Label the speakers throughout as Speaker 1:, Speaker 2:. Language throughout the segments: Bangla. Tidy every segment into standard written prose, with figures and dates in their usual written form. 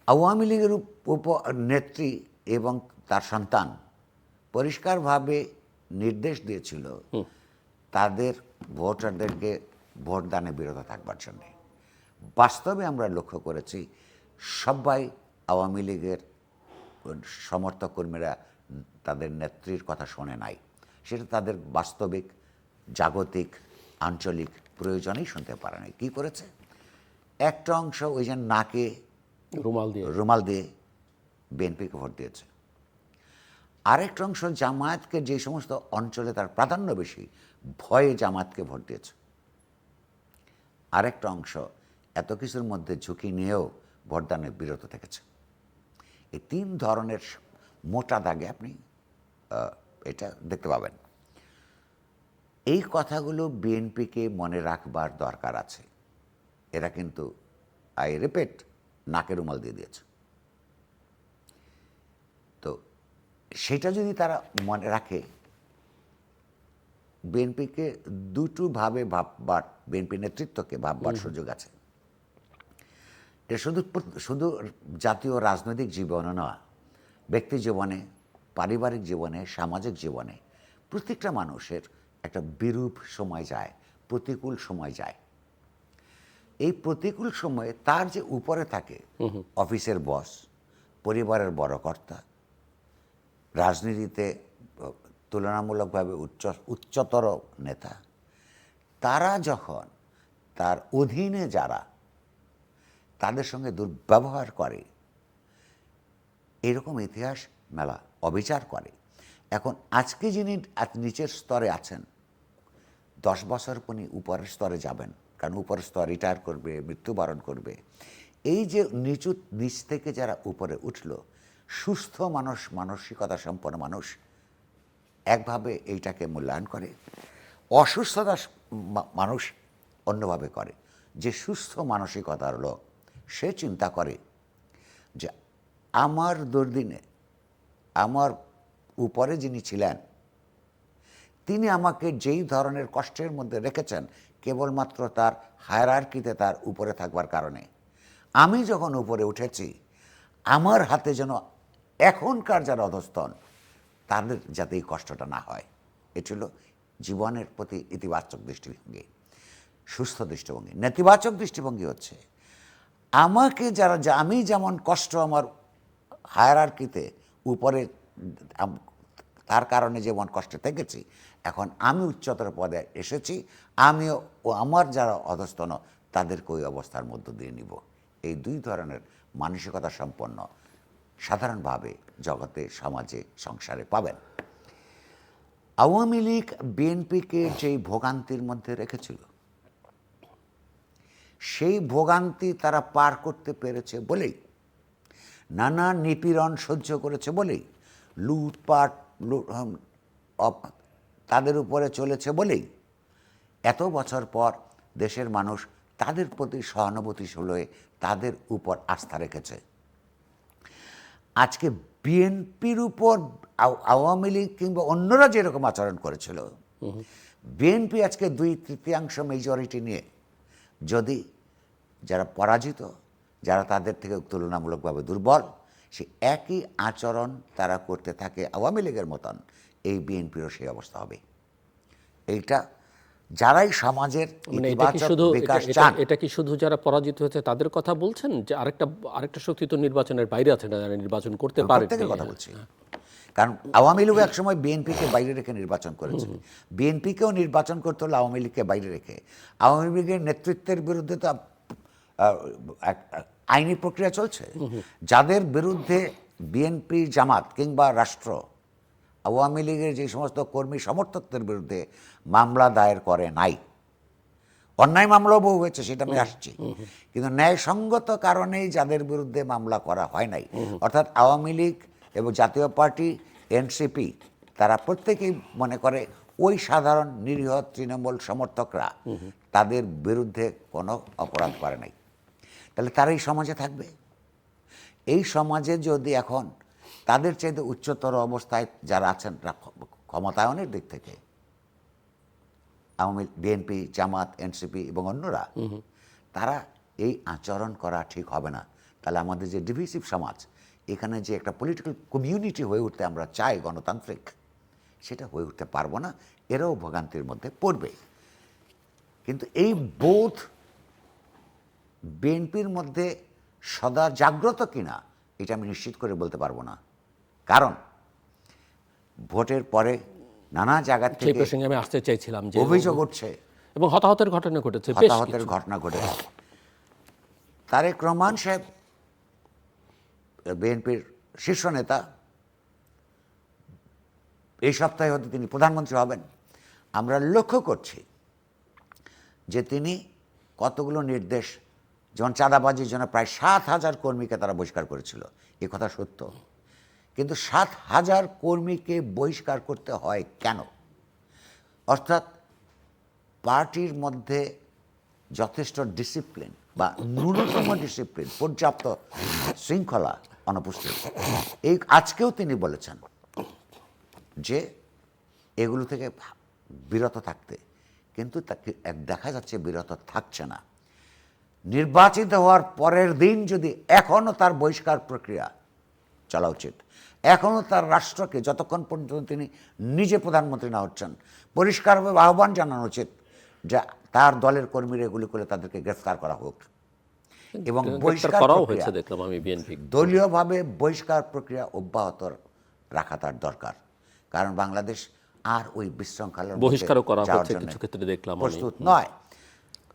Speaker 1: আওয়ামী লীগের নেত্রী এবং তার সন্তান পরিষ্কারভাবে নির্দেশ দিয়েছিল তাদের ভোটারদেরকে ভোটদানে বিরত থাকবার জন্য। বাস্তবে আমরা লক্ষ্য করেছি সবাই আওয়ামী লীগের সমর্থক কর্মীরা তাদের নেত্রীর কথা শোনে নাই। সেটা তাদের বাস্তবিক জাগতিক আঞ্চলিক প্রয়োজনেই শুনতে পারে নাই। কী করেছে? একটা অংশ ওই যে নাকে রুমাল দিয়ে বিএনপিকে ভোট দিয়েছে। আরেকটা অংশ জামায়াতকে যে সমস্ত অঞ্চলে তার প্রাধান্য বেশি ভয়ে জামায়াতকে ভোট দিয়েছে। আরেকটা অংশ এত কিছুর মধ্যে ঝুঁকি নিয়েও ভোটদানে বিরত থেকেছে। এই তিন ধরনের মোটা দাগে আপনি এটা দেখতে পাবেন। এই কথাগুলো বিএনপিকে মনে রাখবার দরকার আছে। এরা কিন্তু আই রিপিট নাকে রুমাল দিয়ে দিয়েছে। তো সেটা যদি তারা মনে রাখে, বিএনপিকে দুটোভাবে ভাববার, বিএনপি নেতৃত্বকে ভাববার সুযোগ আছে। এটা শুধু জাতীয় রাজনৈতিক জীবনে নয়, ব্যক্তি জীবনে, পারিবারিক জীবনে, সামাজিক জীবনে প্রত্যেকটা মানুষের একটা বিরূপ সময় যায়, প্রতিকূল সময় যায়। এই প্রতিকূল সময়ে তার যে উপরে থাকে অফিসের বস, পরিবারের বড় কর্তা, রাজনীতিতে তুলনামূলকভাবে উচ্চতর নেতা, তারা যখন তার অধীনে যারা তাদের সঙ্গে দুর্ব্যবহার করে, এরকম ইতিহাস মেলা অবিচার করে। এখন আজকে যিনি নিচের স্তরে আছেন, 10 বছর পরে উপরের স্তরে যাবেন, কারণ উপরের স্তর রিটায়ার করবে, মৃত্যুবরণ করবে। এই যে নিচ থেকে যারা উপরে উঠল, সুস্থ মানুষ, মানসিকতা সম্পন্ন মানুষ একভাবে এইটাকে মূল্যায়ন করে, অসুস্থতা মানুষ অন্যভাবে করে। যে সুস্থ মানসিকতার লোক, সে চিন্তা করে যে আমার দুর্দিনে আমার উপরে যিনি ছিলেন, তিনি আমাকে যেই ধরনের কষ্টের মধ্যে রেখেছেন কেবলমাত্র তার হায়ারার্কিতে, তার উপরে থাকবার কারণে, আমি যখন উপরে উঠেছি আমার হাতে যেন এখনকার যারা অধস্তন তাদের যাতে এই কষ্টটা না হয়। এটি হলো জীবনের প্রতি ইতিবাচক দৃষ্টিভঙ্গি, সুস্থ দৃষ্টিভঙ্গি। নেতিবাচক দৃষ্টিভঙ্গি হচ্ছে আমাকে আমি যেমন কষ্ট আমার হায়ারার্কিতে উপরে তার কারণে যেমন কষ্টে থেকেছি, এখন আমি উচ্চতর পদে এসেছি, আমিও আমার যারা অধস্তন তাদেরকে ওই অবস্থার মধ্য দিয়ে নিব। এই দুই ধরনের মানসিকতা সম্পন্ন সাধারণভাবে জগতে, সমাজে, সংসারে পাবেন। আওয়ামী লীগ বিএনপিকে যেই ভোগান্তির মধ্যে রেখেছিল, সেই ভোগান্তি তারা পার করতে পেরেছে বলেই, নানা নিপীড়ন সহ্য করেছে বলেই, লুটপাট তাদের উপরে চলেছে বলেই এত বছর পর দেশের মানুষ তাদের প্রতি সহানুভূতিশীল হয়ে তাদের উপর আস্থা রেখেছে। আজকে বিএনপির উপর আওয়ামী লীগ কিংবা অন্যরা যেরকম আচরণ করেছিল, বিএনপি আজকে 2/3 মেজরিটি নিয়ে যদি যারা পরাজিত, যারা তাদের থেকে তুলনামূলকভাবে দুর্বল, সে একই আচরণ তারা করতে থাকে আওয়ামী লীগের মতন, এই বিএনপিরও সেই অবস্থা হবে। এইটা যারাই সমাজের ইতিবাচক বিকাশ চান।
Speaker 2: এটা কি শুধু যারা পরাজিত হয়েছে তাদের কথা বলছেন, যে আরেকটা শক্তি তো নির্বাচনের বাইরে আছে না, যারা নির্বাচন করতে পারে?
Speaker 1: প্রত্যেকের কথা বলছি, কারণ আওয়ামী লীগ একসময় বিএনপিকে বাইরে রেখে নির্বাচন করেছে। বিএনপিকেও নির্বাচন করতে হলো আওয়ামী লীগকে বাইরে রেখে। আওয়ামী লীগের নেতৃত্বের বিরুদ্ধে তো আইনি প্রক্রিয়া চলছে। যাদের বিরুদ্ধে বিএনপি, জামাত কিংবা রাষ্ট্র আওয়ামী লীগের যে সমস্ত কর্মী সমর্থকদের বিরুদ্ধে মামলা দায়ের করে নাই, অন্যায় মামলাও বহু হয়েছে, সেটা আমি আসছি, কিন্তু ন্যায়সঙ্গত কারণেই যাদের বিরুদ্ধে মামলা করা হয় নাই, অর্থাৎ আওয়ামী লীগ এবং জাতীয় পার্টি, এনসিপি, তারা প্রত্যেকেই মনে করে ওই সাধারণ নিরীহ তৃণমূল সমর্থকরা তাদের বিরুদ্ধে কোনো অপরাধ করে নাই। তাহলে তারা এই সমাজে থাকবে। এই সমাজে যদি এখন তাদের চাইতে উচ্চতর অবস্থায় যারা আছেন ক্ষমতায়নের দিক থেকে, আওয়ামী বিএনপি, জামাত, এনসিপি এবং অন্যরা, তারা এই আচরণ করা ঠিক হবে না। তাহলে আমাদের যে ডিভিসিভ সমাজ, এখানে যে একটা পলিটিক্যাল কমিউনিটি হয়ে উঠতে আমরা চাই গণতান্ত্রিক, সেটা হয়ে উঠতে পারবো না, এরাও ভোগান্তির মধ্যে পড়বে। কিন্তু এই বোধ বিএনপির মধ্যে সদা জাগ্রত কিনা এটা আমি নিশ্চিত করে বলতে পারবো না, কারণ ভোটের পরে নানা জায়গা
Speaker 2: সেই
Speaker 1: থেকে
Speaker 2: প্রসঙ্গে আমি আসতে চাইছিলাম যে
Speaker 1: অভিযোগ উঠছে,
Speaker 2: এবং হতাহতের ঘটনা ঘটেছে, বেশ
Speaker 1: হতাহতের
Speaker 2: কিছু।
Speaker 1: ঘটনা ঘটেছে। তারেক রহমান সাহেব বিএনপির শীর্ষ নেতা, এই সপ্তাহে হয়তো তিনি প্রধানমন্ত্রী হবেন। আমরা লক্ষ্য করছি যে তিনি কতগুলো নির্দেশ, যেমন চাঁদাবাজির জন্য প্রায় 7,000 কর্মীকে তারা বহিষ্কার করেছিল, এ কথা সত্য। কিন্তু 7,000 কর্মীকে বহিষ্কার করতে হয় কেন? অর্থাৎ পার্টির মধ্যে যথেষ্ট ডিসিপ্লিন বা ন্যূনতম ডিসিপ্লিন, পর্যাপ্ত শৃঙ্খলা অনুপস্থিত। এই আজকেও তিনি বলেছেন যে এগুলো থেকে বিরত থাকতে, কিন্তু তাকে দেখা যাচ্ছে বিরত থাকছে না। নির্বাচিত হওয়ার পরের দিন যদি এখনও তার বহিষ্কার প্রক্রিয়া চলা উচিত, এখনও তার রাষ্ট্রকে যতক্ষণ পর্যন্ত তিনি নিজে প্রধানমন্ত্রী না হচ্ছেন পরিষ্কারভাবে আহ্বান জানানো উচিত যে তার দলের কর্মীরা এগুলি করে তাদেরকে গ্রেফতার করা হোক, এবং বহিষ্কার
Speaker 2: করাও
Speaker 1: প্রক্রিয়া
Speaker 2: হয়েছে দেখলাম আমি বিএনপি।
Speaker 1: দলীয়ভাবে বহিষ্কার প্রক্রিয়া অব্যাহত রাখা তার দরকার, কারণ বাংলাদেশ আর ওই বিশৃঙ্খলার মধ্যে
Speaker 2: বহিষ্কারও করা
Speaker 1: যাওয়ার
Speaker 2: হচ্ছে
Speaker 1: জন্য
Speaker 2: কিছু ক্ষেত্রে দেখলাম আমি।
Speaker 1: প্রস্তুত নয়।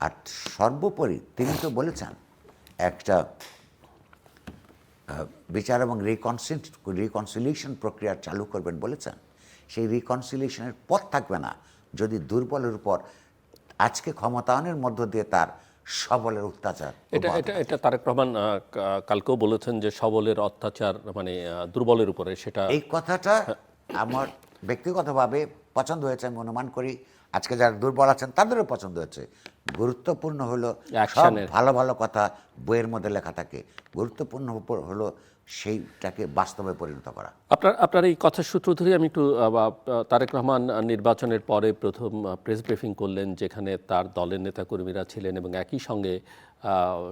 Speaker 1: আর সর্বোপরি তিনি তো বলেছেন একটা বিচার এবং রিকনসিলিয়েশন প্রক্রিয়া চালু করবেন বলেছেন। সেই রিকনসিলিয়েশনের পথ থাকবে না যদি দুর্বলের উপর আজকে ক্ষমতায়নের মধ্য দিয়ে তার সবলের অত্যাচার
Speaker 2: এটা এটা এটা তারেক রহমান কালকেও বলেছেন যে সবলের অত্যাচার মানে দুর্বলের উপরে, সেটা
Speaker 1: এই কথাটা আমার ব্যক্তিগতভাবে পছন্দ হয়েছে। আমি অনুমান করি আজকে যারা দুর্বল আছেন তাদেরও পছন্দ হয়েছে। গুরুত্বপূর্ণ হলো সব
Speaker 2: অ্যাকশনের।
Speaker 1: ভালো ভালো কথা বইয়ের মধ্যে লেখা থাকে, গুরুত্বপূর্ণ হলো সেইটাকে বাস্তবে পরিণত করা।
Speaker 2: আপনার এই কথার সূত্র ধরে আমি একটু তারেক রহমান নির্বাচনের পরে প্রথম প্রেস ব্রিফিং করলেন, যেখানে তার দলের নেতাকর্মীরা ছিলেন এবং একই সঙ্গে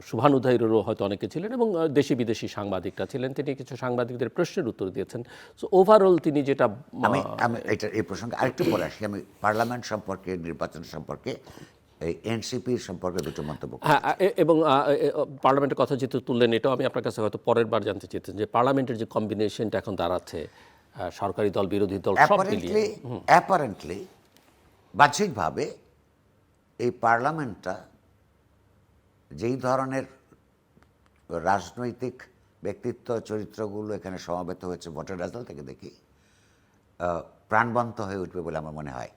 Speaker 2: শুভানুধ্যায়ীরও হয়তো অনেকে ছিলেন এবং দেশি বিদেশি সাংবাদিকরা ছিলেন। তিনি কিছু সাংবাদিকদের প্রশ্নের উত্তর দিয়েছেন। সো ওভারঅল তিনি যেটা
Speaker 1: আমি এটা এই প্রসঙ্গে আরেকটু পরে আসি। আমি পার্লামেন্ট সম্পর্কে, নির্বাচন সম্পর্কে, এই এনসিপির সম্পর্কে দুটো মন্তব্য করব।
Speaker 2: হ্যাঁ, এবং পার্লামেন্টের কথা যেহেতু তুললেন, এটাও আমি আপনার কাছে হয়তো পরের বার জানতে চেয়েছেন যে পার্লামেন্টের যে কম্বিনেশনটা এখন দাঁড়াচ্ছে, সরকারি দল বিরোধী দল সব মিলিয়ে,
Speaker 1: অ্যাপারেন্টলি বাহ্যিকভাবে এই পার্লামেন্টটা যেই ধরনের রাজনৈতিক ব্যক্তিত্ব চরিত্রগুলো এখানে সমাবেত হয়েছে ভোটের রেজাল্ট থেকে দেখি প্রাণবন্ত হয়ে উঠবে বলে আমার মনে হয়।